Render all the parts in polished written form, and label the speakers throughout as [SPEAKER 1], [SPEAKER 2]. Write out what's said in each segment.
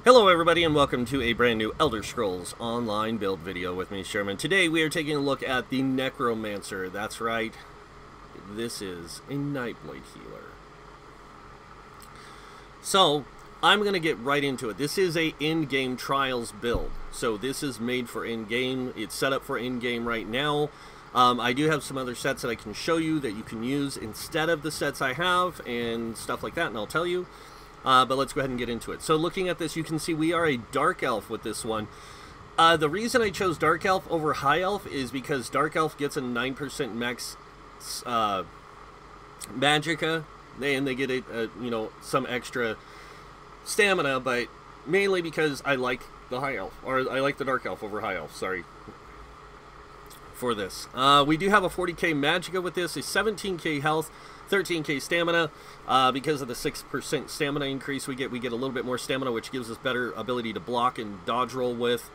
[SPEAKER 1] Hello everybody and welcome to a brand new Elder Scrolls Online build video with me, Sherman. Today we are taking a look at the Necromancer. That's right, this is a Nightblade healer. So, I'm going to get right into it. This is a in-game trials build. So this is made for in-game. It's set up for in-game right now. I do have some other sets that I can show you that you can use instead of the sets I have and stuff like that, and I'll tell you. But let's go ahead and get into it. So looking at this, you can see we are a Dark Elf with this one. The reason I chose Dark Elf over High Elf is because Dark Elf gets a 9% max Magicka, and they get some extra stamina, but mainly because I like the High Elf, or I like the Dark Elf over High Elf, sorry, for this. We do have a 40k Magicka with this, a 17k health, 13k stamina. Because of the 6% stamina increase we get a little bit more stamina, which gives us better ability to block and dodge roll with.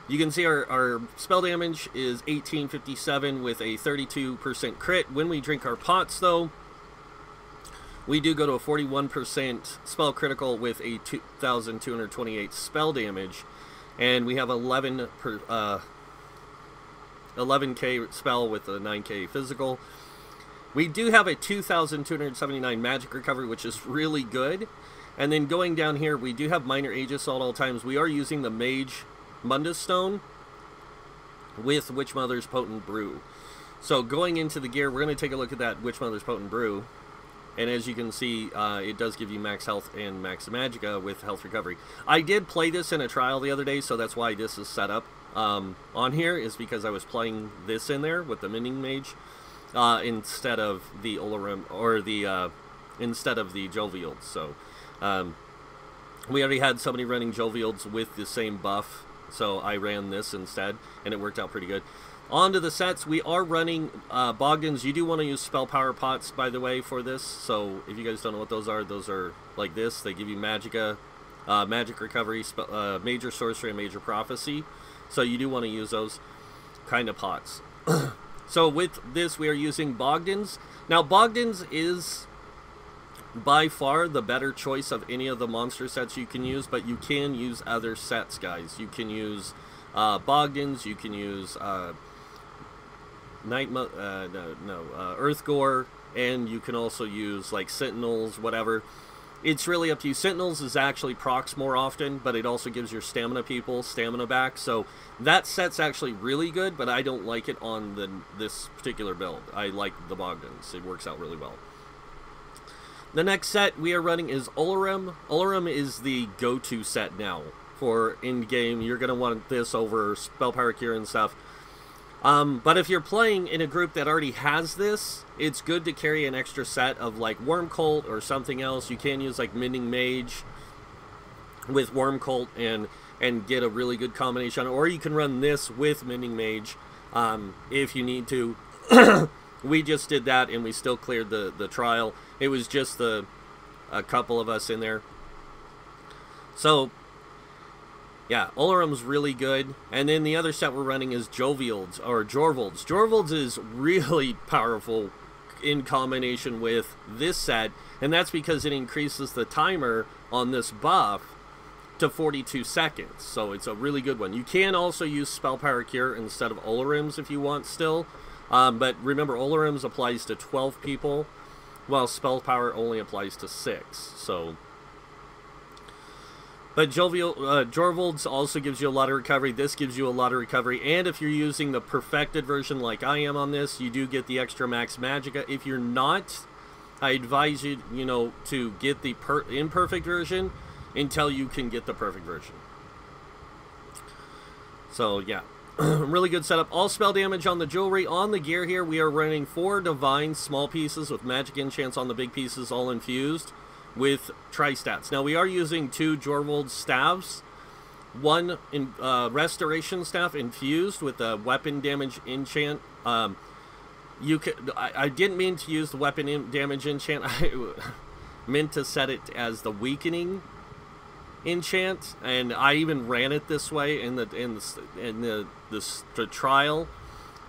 [SPEAKER 1] You can see our spell damage is 1857 with a 32% crit. When we drink our pots, though, we do go to a 41% spell critical with a 2,228 spell damage, and we have 11k spell with a 9k physical. We do have a 2,279 magic recovery, which is really good. And then going down here, we do have minor Aegis at all times. We are using the Mage Mundus Stone with Witch Mother's Potent Brew. So going into the gear, we're going to take a look at that Witch Mother's Potent Brew. And as you can see, it does give you max health and max Magicka with health recovery. I did play this in a trial the other day, so that's why this is set up on here, is because I was playing this in there with the Mending Mage. Instead of the Olarim, or the instead of the Jovials. So we already had somebody running Jovials with the same buff, so I ran this instead, and it worked out pretty good. On to the sets, we are running Bogdans. You do want to use spell power pots, by the way, for this. So if you guys don't know what those are like this. They give you Magicka, magic recovery, major sorcery, and major prophecy. So you do want to use those kind of pots. So with this, we are using Bogdans. Now, Bogdans is by far the better choice of any of the monster sets you can use, but you can use other sets, guys. You can use Bogdans, you can use Earthgore, and you can also use like Sentinels, whatever. It's really up to you. Sentinels is actually procs more often, but it also gives your stamina people stamina back. So that set's actually really good, but I don't like it on this particular build. I like the Bogdans. It works out really well. The next set we are running is Olarim. Olarim is the go-to set now for in-game. You're going to want this over Spell Power Cure and stuff. But if you're playing in a group that already has this, it's good to carry an extra set of like Worm Cult or something else. You can use like Mending Mage with Worm Cult and get a really good combination. Or you can run this with Mending Mage if you need to. We just did that and we still cleared the trial. It was just a couple of us in there. So yeah, Olarim's really good. And then the other set we're running is Jovials, or Jorvolds. Jorvolds is really powerful in combination with this set, and that's because it increases the timer on this buff to 42 seconds. So it's a really good one. You can also use Spell Power Cure instead of Olarim's if you want still. But remember, Olarim's applies to 12 people, while Spell Power only applies to 6. So... But Jorvolds also gives you a lot of recovery. This gives you a lot of recovery. And if you're using the perfected version like I am on this, you do get the extra max Magicka. If you're not, I advise you, to get the imperfect version until you can get the perfect version. So, yeah. Really good setup. All spell damage on the jewelry. On the gear here, we are running 4 divine small pieces with magic enchants on the big pieces, all infused with tri-stats. Now we are using 2 Jorvold staves, 1 in restoration staff infused with a weapon damage enchant. I didn't mean to use the weapon damage enchant. I meant to set it as the weakening enchant, and I even ran it this way in the trial.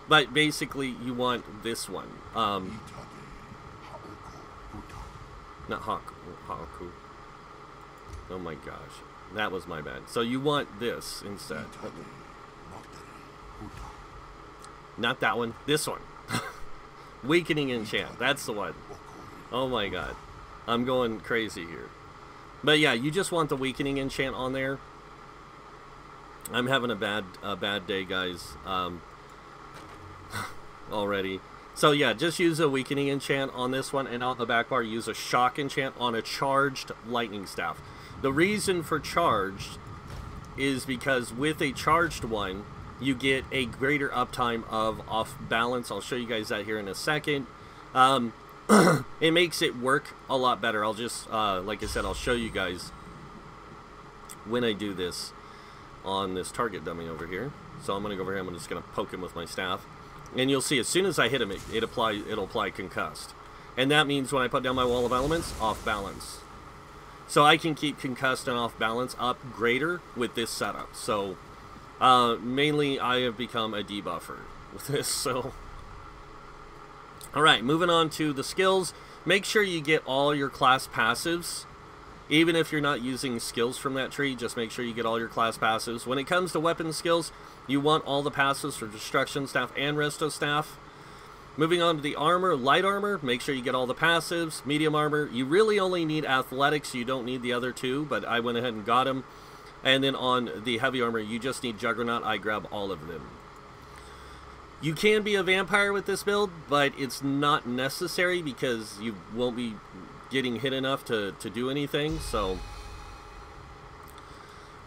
[SPEAKER 1] But basically, you want this one. Not Haku. Oh my gosh. That was my bad. So you want this instead. Not that one. This one. Weakening enchant. That's the one. Oh my god. I'm going crazy here. But yeah, you just want the weakening enchant on there. I'm having a bad day, guys. Already. So yeah, just use a weakening enchant on this one, and on the back bar use a shock enchant on a charged lightning staff. The reason for charged is because with a charged one, you get a greater uptime of off balance. I'll show you guys that here in a second. It makes it work a lot better. I'll just, like I said, I'll show you guys when I do this on this target dummy over here. So I'm going to go over here, I'm just going to poke him with my staff. And you'll see as soon as I hit him, it'll apply concussed. And that means when I put down my wall of elements, off balance. So I can keep concussed and off balance up greater with this setup. So mainly I have become a debuffer with this. So alright, moving on to the skills. Make sure you get all your class passives. Even if you're not using skills from that tree, just make sure you get all your class passives. When it comes to weapon skills, you want all the passives for Destruction Staff and Resto Staff. Moving on to the armor, light armor, make sure you get all the passives. Medium armor, you really only need athletics, you don't need the other two, but I went ahead and got them. And then on the heavy armor, you just need Juggernaut, I grab all of them. You can be a vampire with this build, but it's not necessary because you won't be getting hit enough to do anything. So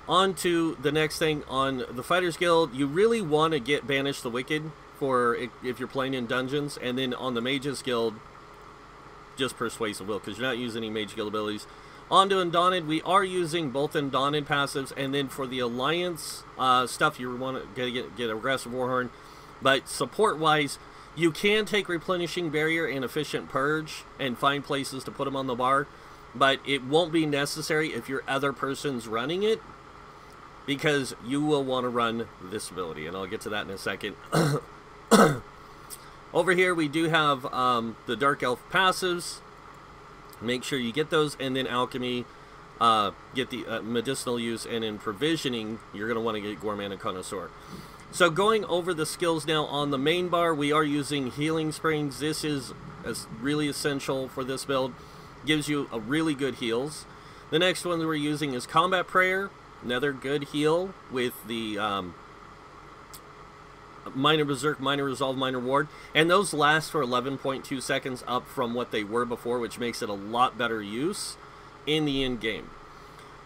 [SPEAKER 1] on to the next thing on the Fighters Guild. You really want to get Banish the Wicked for if you're playing in dungeons, and then on the Mages Guild, just Persuasive Will, because you're not using any Mage Guild abilities. On to Undaunted, we are using both Undaunted passives, and then for the Alliance stuff, you want to get Aggressive Warhorn. But support-wise, you can take Replenishing Barrier and Efficient Purge and find places to put them on the bar, but it won't be necessary if your other person's running it, because you will want to run this ability, and I'll get to that in a second. Over here we do have the Dark Elf passives. Make sure you get those, and then Alchemy, get the medicinal use, and in Provisioning, you're going to want to get Gourmand and Connoisseur. So going over the skills now on the main bar, we are using Healing Springs. This is really essential for this build. Gives you a really good heals. The next one that we're using is Combat Prayer. Another good heal with the Minor Berserk, Minor Resolve, Minor Ward. And those last for 11.2 seconds up from what they were before, which makes it a lot better use in the end game.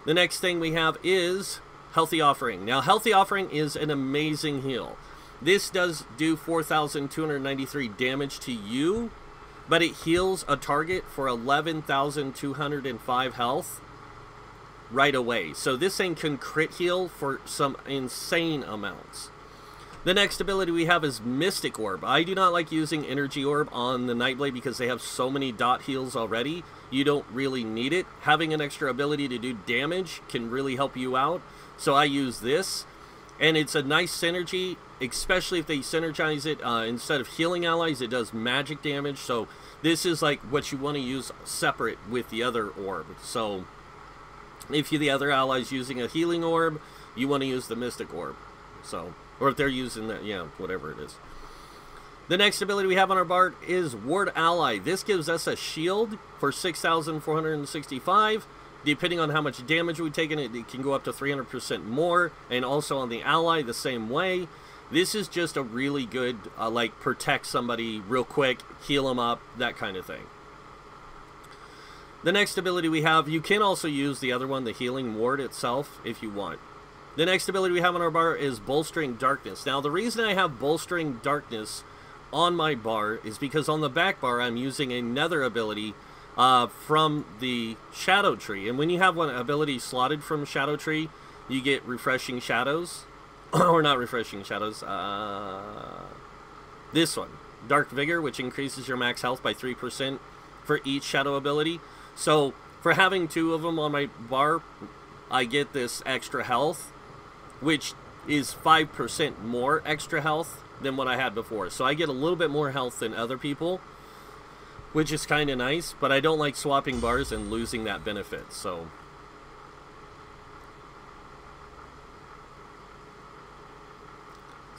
[SPEAKER 1] The next thing we have is Healthy Offering. Now, Healthy Offering is an amazing heal. This does do 4,293 damage to you, but it heals a target for 11,205 health right away. So this thing can crit heal for some insane amounts. The next ability we have is Mystic Orb. I do not like using Energy Orb on the Nightblade because they have so many dot heals already. You don't really need it. Having an extra ability to do damage can really help you out. So I use this, and it's a nice synergy, especially if they synergize it. Instead of healing allies, it does magic damage. So this is like what you want to use separate with the other orb. So if you're the other allies using a healing orb, you want to use the Mystic Orb. So, or if they're using that, yeah, whatever it is. The next ability we have on our bar is Ward Ally. This gives us a shield for 6,465. Depending on how much damage we've taken, it can go up to 300% more. And also on the ally, the same way. This is just a really good, like, protect somebody real quick, heal them up, that kind of thing. The next ability we have, you can also use the other one, the Healing Ward itself, if you want. The next ability we have on our bar is Bolstering Darkness. Now, the reason I have Bolstering Darkness on my bar is because on the back bar, I'm using another ability from the Shadow Tree. And when you have one ability slotted from Shadow Tree, you get Refreshing Shadows. Or not Refreshing Shadows. This one. Dark Vigor, which increases your max health by 3% for each Shadow ability. So, for having two of them on my bar, I get this extra health, which is 5% more extra health than what I had before. So I get a little bit more health than other people, which is kind of nice, but I don't like swapping bars and losing that benefit. So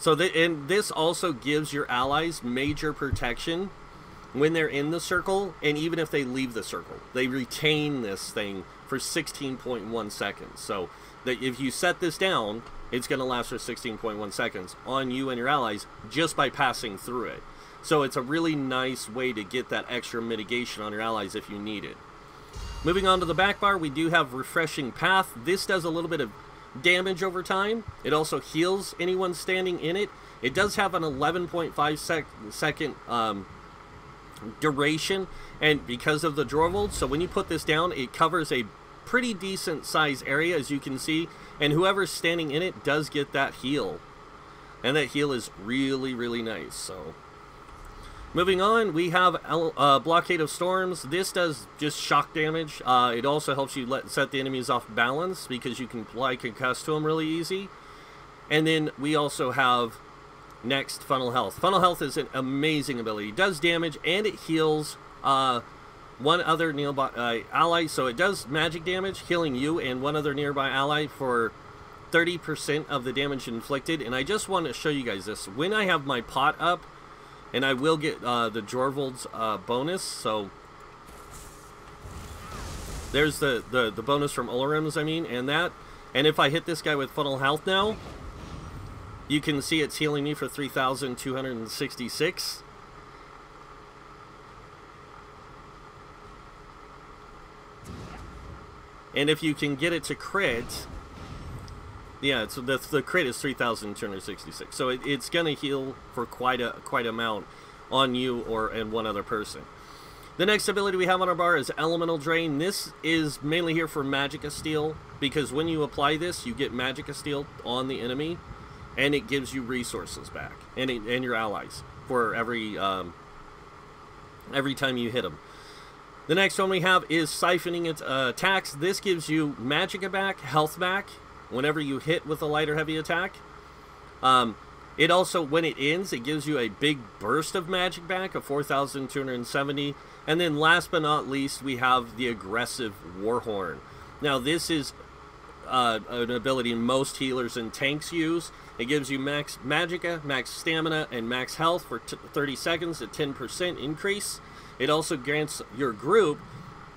[SPEAKER 1] So and this also gives your allies major protection when they're in the circle, and even if they leave the circle, they retain this thing for 16.1 seconds. So that if you set this down, it's going to last for 16.1 seconds on you and your allies just by passing through it. So it's a really nice way to get that extra mitigation on your allies if you need it. Moving on to the back bar, we do have Refreshing Path. This does a little bit of damage over time. It also heals anyone standing in it. It does have an 11.5 second duration, and because of the Dwarvold, so when you put this down, it covers a pretty decent size area, as you can see, and whoever's standing in it does get that heal, and that heal is really, really nice. So moving on, we have Blockade of Storms. This does just shock damage. It also helps you set the enemies off balance, because you can apply concuss to them really easy. And then we also have next Funnel Health. Funnel Health is an amazing ability. It does damage and it heals one other nearby ally. So it does magic damage, healing you and one other nearby ally for 30% of the damage inflicted. And I just want to show you guys this. When I have my pot up, and I will get the Dwarvold's bonus. So there's the bonus from Ulrim's, I mean, and that. And if I hit this guy with Funnel Health now, you can see it's healing me for 3,266. And if you can get it to crit, yeah, so the crit is 3,266. So it's gonna heal for quite amount on you and one other person. The next ability we have on our bar is Elemental Drain. This is mainly here for Magicka Steel, because when you apply this, you get Magicka Steel on the enemy, and it gives you resources back, and your allies for every time you hit them. The next one we have is Siphoning its attacks. This gives you Magicka back, health back, whenever you hit with a light or heavy attack. It also, when it ends, it gives you a big burst of magic back of 4,270. And then last but not least, we have the Aggressive Warhorn. Now this is an ability most healers and tanks use. It gives you max Magicka, max stamina, and max health for 30 seconds at 10% increase. It also grants your group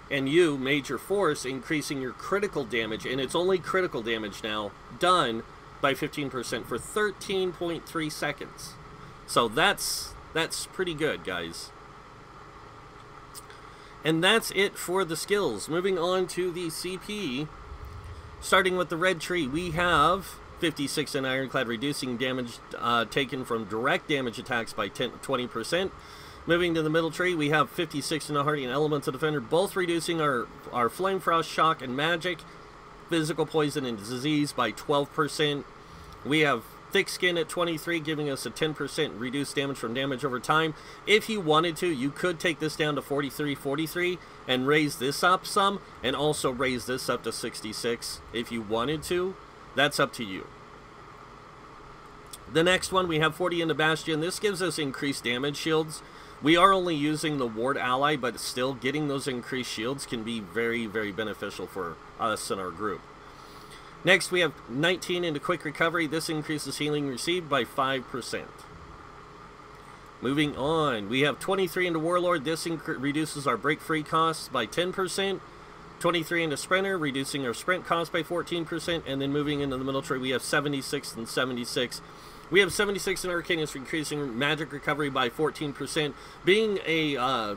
[SPEAKER 1] and you major force, increasing your critical damage, and it's only critical damage now, done by 15% for 13.3 seconds. So that's pretty good, guys. And that's it for the skills. Moving on to the CP. Starting with the red tree, we have 56 in Ironclad, reducing damage taken from direct damage attacks by 20%. Moving to the middle tree, we have 56 in a Hardy and Elemental Defender, both reducing our Flame Frost, Shock, and Magic, Physical Poison, and Disease by 12%. We have Thick Skin at 23, giving us a 10% reduced damage from damage over time. If you wanted to, you could take this down to 43 and raise this up some, and also raise this up to 66 if you wanted to. That's up to you. The next one, we have 40 into Bastion. This gives us increased damage shields. We are only using the ward ally, but still getting those increased shields can be very, very beneficial for us and our group. Next, we have 19 into Quick Recovery. This increases healing received by 5%. Moving on, we have 23 into Warlord. This reduces our break free costs by 10%. 23 into Sprinter, reducing our sprint cost by 14%. And then moving into the middle tree, we have 76 and 76. We have 76 in Arcanus, increasing magic recovery by 14%. Being a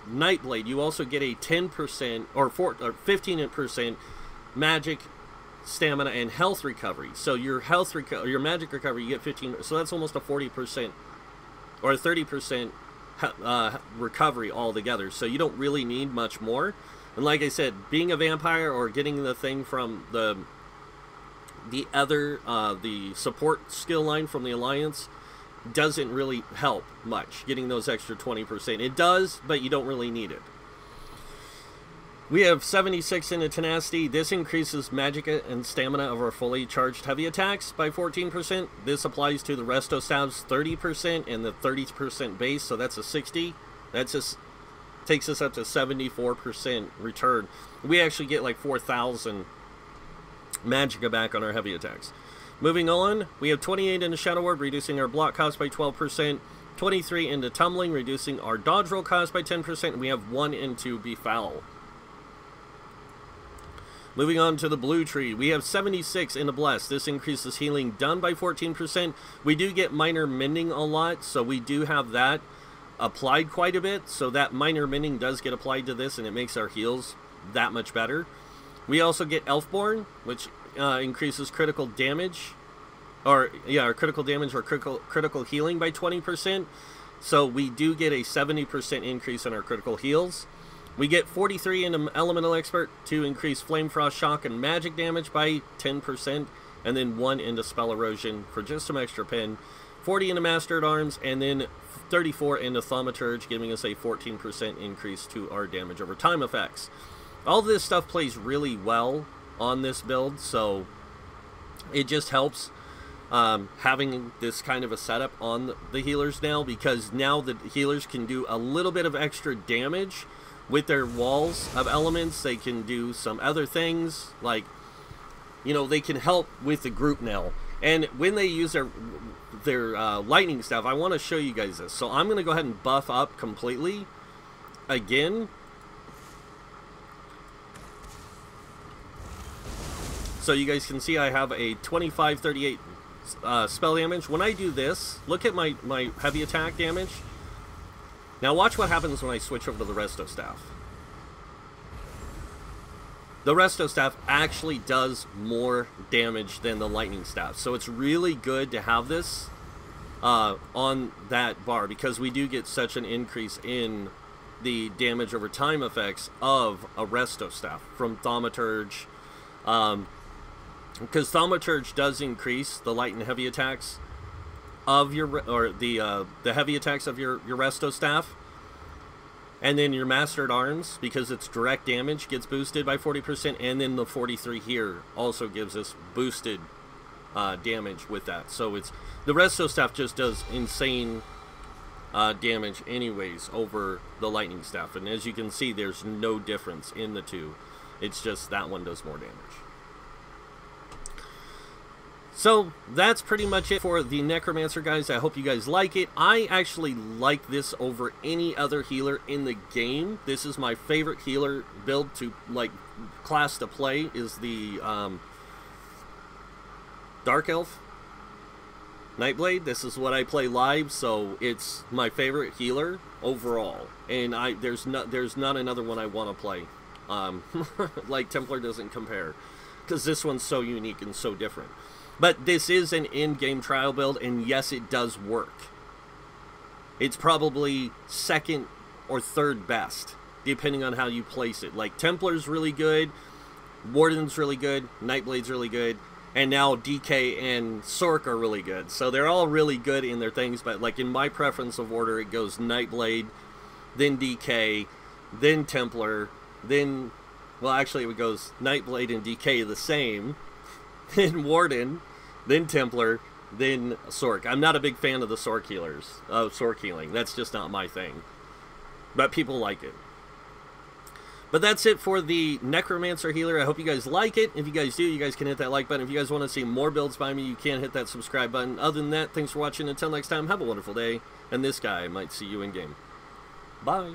[SPEAKER 1] Nightblade, you also get a 10% or 15% magic, stamina, and health recovery. So your your magic recovery, you get 15. So that's almost a 40% or a 30% recovery altogether. So you don't really need much more. And like I said, being a vampire or getting the thing from the support skill line from the Alliance doesn't really help much, getting those extra 20%. It does, but you don't really need it. We have 76 into Tenacity. This increases Magicka and stamina of our fully charged heavy attacks by 14%. This applies to the Resto Stabs 30% and the 30% base, so that's a 60. That just takes us up to 74% return. We actually get like 4,000 Magicka back on our heavy attacks. Moving on, we have 28 into Shadow Ward, reducing our block cost by 12%. 23 into Tumbling, reducing our dodge roll cost by 10%. And we have 1 into Befoul. Moving on to the blue tree, we have 76 into Bless. This increases healing done by 14%. We do get minor mending a lot, so we do have that applied quite a bit. So that minor mending does get applied to this, and it makes our heals that much better. We also get Elfborn, which increases critical damage, or critical damage or critical healing by 20%. So we do get a 70% increase in our critical heals. We get 43 into Elemental Expert to increase Flame Frost, Shock, and Magic damage by 10%, and then 1 into Spell Erosion for just some extra pen. 40 into Master at Arms, and then 34 into Thaumaturge, giving us a 14% increase to our damage over time effects. All this stuff plays really well on this build, so it just helps having this kind of a setup on the healers now, because now the healers can do a little bit of extra damage with their walls of elements. They can do some other things, like, you know, they can help with the group now. And when they use their lightning staff, I want to show you guys this. So I'm going to go ahead and buff up completely again. So you guys can see I have a 25-38 spell damage. When I do this, look at my heavy attack damage. Now watch what happens when I switch over to the Resto Staff. The Resto Staff actually does more damage than the Lightning Staff. So it's really good to have this on that bar, because we do get such an increase in the damage over time effects of a Resto Staff from Thaumaturge. Because Thaumaturge does increase the light and heavy attacks of your, or the heavy attacks of your Resto Staff. And then your Master at Arms, because its direct damage, gets boosted by 40%, and then the 43 here also gives us boosted damage with that. So it's, the Resto Staff just does insane damage anyways over the Lightning Staff. And as you can see, there's no difference in the two. It's just that one does more damage. So that's pretty much it for the Necromancer, guys. I hope you guys like it. I actually like this over any other healer in the game. This is my favorite healer build to, like, class to play, is the Dark Elf Nightblade. This is what I play live, so it's my favorite healer overall. And there's not another one I want to play. Like, Templar doesn't compare, because this one's so unique and so different. But this is an in-game trial build, and yes, it does work. It's probably second or third best, depending on how you place it. Like, Templar's really good, Warden's really good, Nightblade's really good, and now DK and Sork are really good. So they're all really good in their things, but like in my preference of order, it goes Nightblade, then DK, then Templar, then, well, actually it goes Nightblade and DK the same, then Warden, then Templar, then Sork. I'm not a big fan of the Sork healers, Sork healing. That's just not my thing. But people like it. But that's it for the Necromancer healer. I hope you guys like it. If you guys do, you guys can hit that like button. If you guys want to see more builds by me, you can hit that subscribe button. Other than that, thanks for watching. Until next time, have a wonderful day. And this guy might see you in game. Bye.